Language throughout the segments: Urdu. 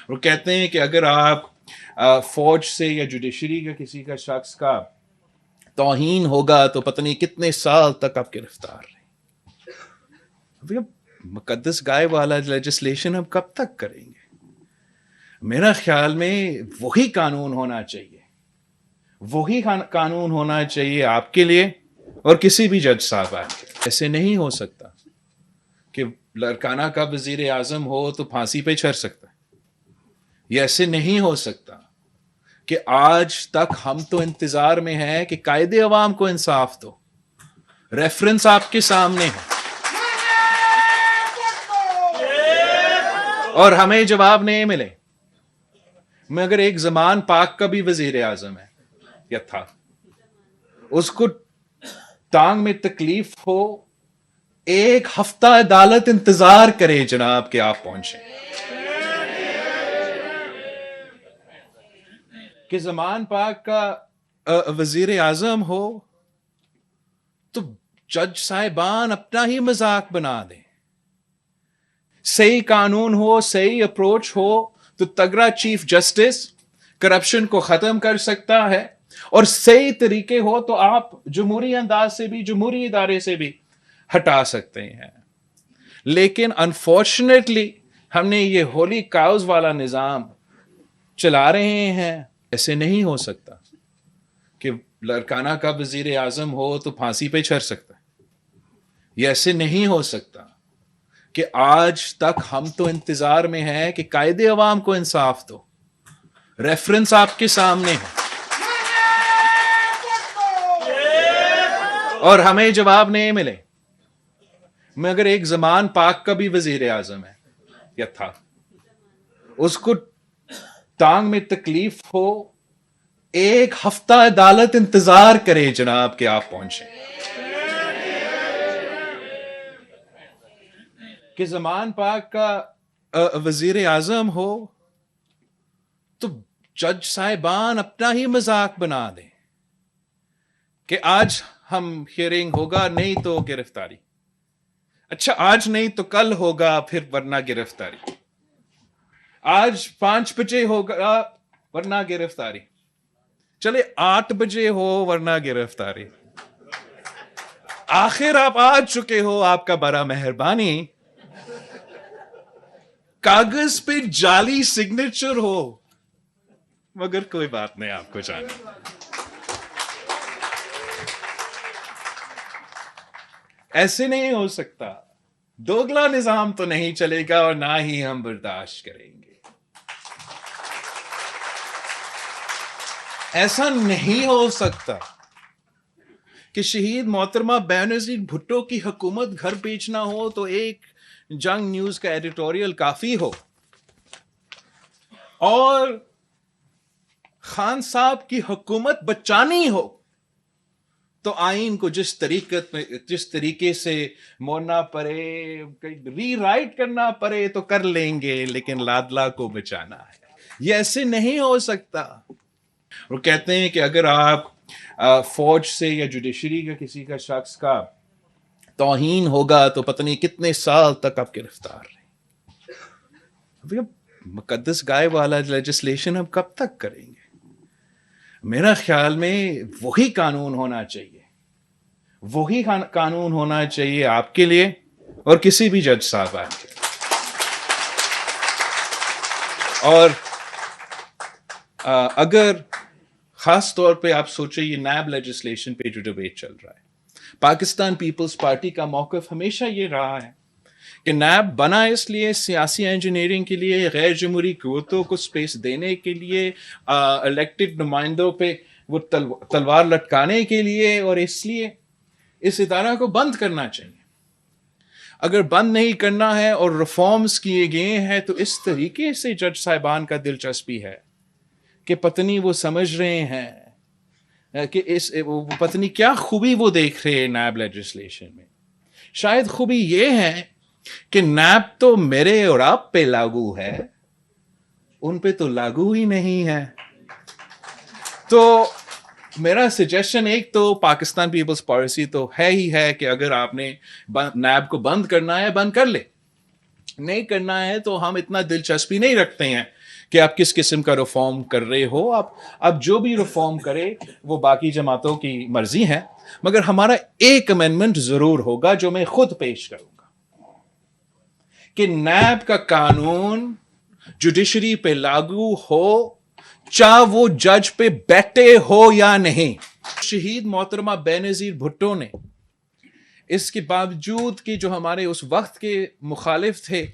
وہ کہتے ہیں کہ اگر آپ فوج سے یا جوڈیشری کا کسی کا شخص کا توہین ہوگا تو پتہ نہیں کتنے سال تک آپ گرفتار رہیں. مقدس گائے والا لیجسلیشن ہم کب تک کریں گے؟ میرا خیال میں وہی قانون ہونا چاہیے، وہی قانون ہونا چاہیے آپ کے لیے اور کسی بھی جج صاحب کے. ایسے نہیں ہو سکتا کہ لڑکانہ کا وزیر اعظم ہو تو پھانسی پہ چڑھ سکتا ہے. یہ ایسے نہیں ہو سکتا کہ آج تک ہم تو انتظار میں ہیں کہ قائد عوام کو انصاف دو. ریفرنس آپ کے سامنے ہے اور ہمیں جواب نہیں ملے. مگر ایک زمان پاک کا بھی وزیر اعظم ہے یا تھا، اس کو ٹانگ میں تکلیف ہو، ایک ہفتہ عدالت انتظار کرے جناب کہ آپ پہنچیں. کہ زمان پاک کا وزیر اعظم ہو تو جج صاحبان اپنا ہی مذاق بنا دیں. صحیح قانون ہو، صحیح اپروچ ہو تو تگڑا چیف جسٹس کرپشن کو ختم کر سکتا ہے، اور صحیح طریقے ہو تو آپ جمہوری انداز سے بھی، جمہوری ادارے سے بھی ہٹا سکتے ہیں. لیکن انفارچونیٹلی ہم نے یہ ہولی کاؤز والا نظام چلا رہے ہیں. ایسے نہیں ہو سکتا کہ لڑکانہ کا وزیر اعظم ہو تو پھانسی پہ چڑھ سکتا ہے. یہ ایسے نہیں ہو سکتا کہ آج تک ہم تو انتظار میں ہیں کہ قائد عوام کو انصاف دو. ریفرنس آپ کے سامنے ہے اور ہمیں جواب نہیں ملے. مگر ایک زمان پاک کا بھی وزیر اعظم ہے یا تھا، اس کو ٹانگ میں تکلیف ہو، ایک ہفتہ عدالت انتظار کرے جناب کہ آپ پہنچیں. کہ زمان پاک کا وزیر اعظم ہو تو جج صاحبان اپنا ہی مذاق بنا دیں کہ آج ہم ہیئرنگ ہوگا، نہیں تو گرفتاری. اچھا آج نہیں تو کل ہوگا، پھر ورنہ گرفتاری. آج 5 بجے ہوگا ورنہ گرفتاری. چلے 8 بجے ہو ورنہ گرفتاری. آخر آپ آ چکے ہو، آپ کا بڑا مہربانی. کاغذ پہ جعلی سگنیچر ہو، مگر کوئی بات نہیں، آپ کو جانے. ایسے نہیں ہو سکتا. دوگلا نظام تو نہیں چلے گا اور نہ ہی ہم برداشت کریں گے. ایسا نہیں ہو سکتا کہ شہید محترمہ بینظیر بھٹو کی حکومت گھر بیچنا ہو تو ایک جنگ نیوز کا ایڈیٹوریل کافی ہو، اور خان صاحب کی حکومت بچانی ہو تو آئین کو جس طریقے سے موڑنا پڑے، ری رائٹ کرنا پڑے تو کر لیں گے، لیکن لادلا کو بچانا ہے. یہ ایسے نہیں ہو سکتا. وہ کہتے ہیں کہ اگر آپ فوج سے یا جوڈیشری کا کسی کا شخص کا توہین ہوگا تو پتہ نہیں کتنے سال تک آپ گرفتار رہیں. مقدس گائے والا لیجسلیشن ہم کب تک کریں گے؟ میرا خیال میں وہی قانون ہونا چاہیے، وہی قانون ہونا چاہیے آپ کے لیے اور کسی بھی جج صاحب کے. اور اگر خاص طور پہ آپ سوچیں یہ نیب لیجسلیشن پہ جو ڈبیٹ چل رہا ہے، پاکستان پیپلز پارٹی کا موقف ہمیشہ یہ رہا ہے کہ نیب بنا اس لیے سیاسی انجینئرنگ کے لیے، غیر جمہوری قوتوں کو سپیس دینے کے لیے، الیکٹڈ نمائندوں پہ وہ تلوار لٹکانے کے لیے، اور اس لیے اس ادارہ کو بند کرنا چاہیے. اگر بند نہیں کرنا ہے اور ریفارمز کیے گئے ہیں تو اس طریقے سے جج صاحبان کا دلچسپی ہے کہ پتنی وہ سمجھ رہے ہیں کہ پتنی کیا خوبی وہ دیکھ رہے ہیں نیب لیجسلیشن میں. شاید خوبی یہ ہے کہ نیب تو میرے اور آپ پہ لاگو ہے، ان پہ تو لاگو ہی نہیں ہے. تو میرا سجیشن ایک تو پاکستان پیپلز پالیسی تو ہے ہی ہے کہ اگر آپ نے نیب کو بند کرنا ہے بند کر لے، نہیں کرنا ہے تو ہم اتنا دلچسپی نہیں رکھتے ہیں کہ آپ کس قسم کا ریفارم کر رہے ہو. آپ جو بھی ریفارم کرے وہ باقی جماعتوں کی مرضی ہے, مگر ہمارا ایک امینڈمنٹ ضرور ہوگا جو میں خود پیش کروں گا کہ نیب کا قانون جوڈیشری پہ لاگو ہو, چاہے وہ جج پہ بیٹھے ہو یا نہیں. شہید محترمہ بے نظیر بھٹو نے اس کے باوجود کہ جو ہمارے اس وقت کے مخالف تھے,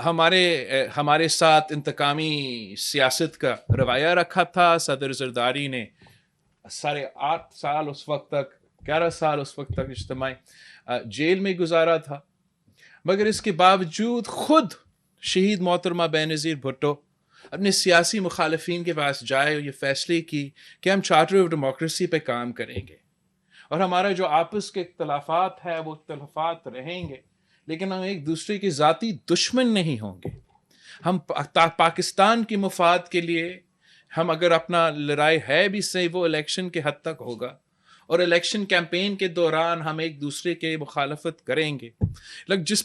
ہمارے ساتھ انتقامی سیاست کا رویہ رکھا تھا. صدر زرداری نے 8.5 سال اس وقت تک 11 سال اس وقت تک اجتماعی جیل میں گزارا تھا, مگر اس کے باوجود خود شہید محترمہ بے نظیر بھٹو اپنے سیاسی مخالفین کے پاس جائے اور یہ فیصلے کی کہ ہم چارٹر آف ڈیموکریسی پہ کام کریں گے, اور ہمارا جو آپس کے اختلافات ہے وہ اختلافات رہیں گے, لیکن ہم ایک دوسرے کے ذاتی دشمن نہیں ہوں گے. ہم پاکستان کی مفاد کے لیے ہم اگر اپنا لڑائی ہے بھی صحیح وہ الیکشن کے حد تک ہوگا, اور الیکشن کیمپین کے دوران ہم ایک دوسرے کے مخالفت کریں گے,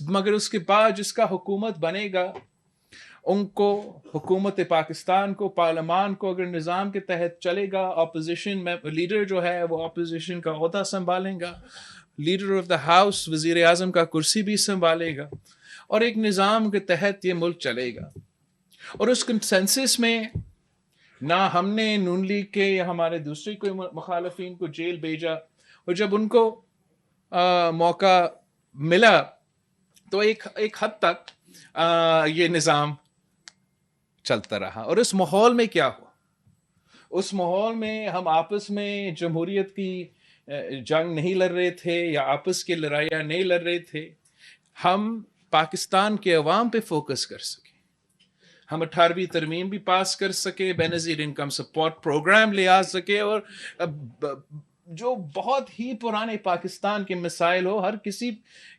مگر اس کے بعد جس کا حکومت بنے گا ان کو, حکومت پاکستان کو, پارلیمان کو اگر نظام کے تحت چلے گا, اپوزیشن میں لیڈر جو ہے وہ اپوزیشن کا عہدہ سنبھالیں گا, لیڈر آف دا ہاؤس وزیر اعظم کا کرسی بھی سنبھالے گا, اور ایک نظام کے تحت یہ ملک چلے گا. اور اس کنسنسس میں نہ ہم نے نون لیگ کے یا ہمارے دوسرے کوئی مخالفین کو جیل بھیجا, اور جب ان کو موقع ملا تو ایک حد تک یہ نظام چلتا رہا. اور اس ماحول میں کیا ہوا؟ اس ماحول میں ہم آپس میں جمہوریت کی جنگ نہیں لڑ رہے تھے یا آپس کی لڑائیاں نہیں لڑ رہے تھے, ہم پاکستان کے عوام پہ فوکس کر سکے, ہم 18ویں ترمیم بھی پاس کر سکے, بے نظیر انکم سپورٹ پروگرام لے آ سکے, اور جو بہت ہی پرانے پاکستان کے مسائل ہو ہر کسی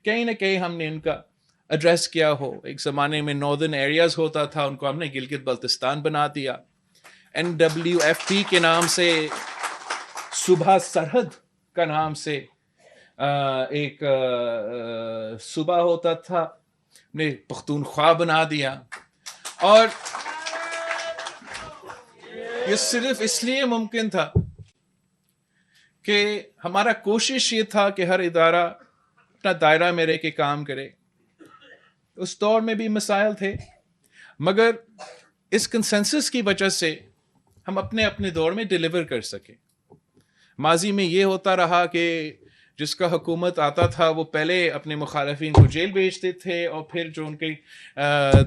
کہیں نہ کہیں ہم نے ان کا ایڈریس کیا ہو. ایک زمانے میں ناردرن ایریاز ہوتا تھا, ان کو ہم نے گلگت بلتستان بنا دیا. NWFP کے نام سے, صوبہ سرحد کا نام سے ایک صوبہ ہوتا تھا, نے پختونخوا بنا دیا. اور یہ صرف اس لیے ممکن تھا کہ ہمارا کوشش یہ تھا کہ ہر ادارہ اپنا دائرہ میں رہ کے کام کرے. اس دور میں بھی مسائل تھے, مگر اس کنسنسس کی وجہ سے ہم اپنے دور میں ڈیلیور کر سکے. ماضی میں یہ ہوتا رہا کہ جس کا حکومت آتا تھا وہ پہلے اپنے مخالفین کو جیل بھیجتے تھے, اور پھر جو ان کے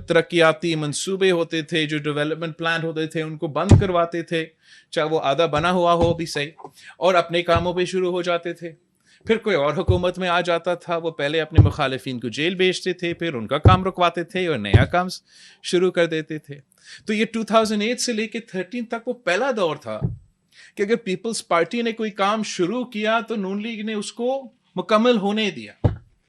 ترقیاتی منصوبے ہوتے تھے, جو ڈیولپمنٹ پلان ہوتے تھے, ان کو بند کرواتے تھے, چاہے وہ آدھا بنا ہوا ہو بھی صحیح, اور اپنے کاموں پہ شروع ہو جاتے تھے. پھر کوئی اور حکومت میں آ جاتا تھا, وہ پہلے اپنے مخالفین کو جیل بھیجتے تھے, پھر ان کا کام رکواتے تھے اور نیا کام شروع کر دیتے تھے. تو یہ 2008 سے لے کے 13 تک وہ پہلا دور تھا کہ اگر پیپلز پارٹی نے کوئی کام شروع کیا تو نون لیگ نے اس کو مکمل ہونے دیا.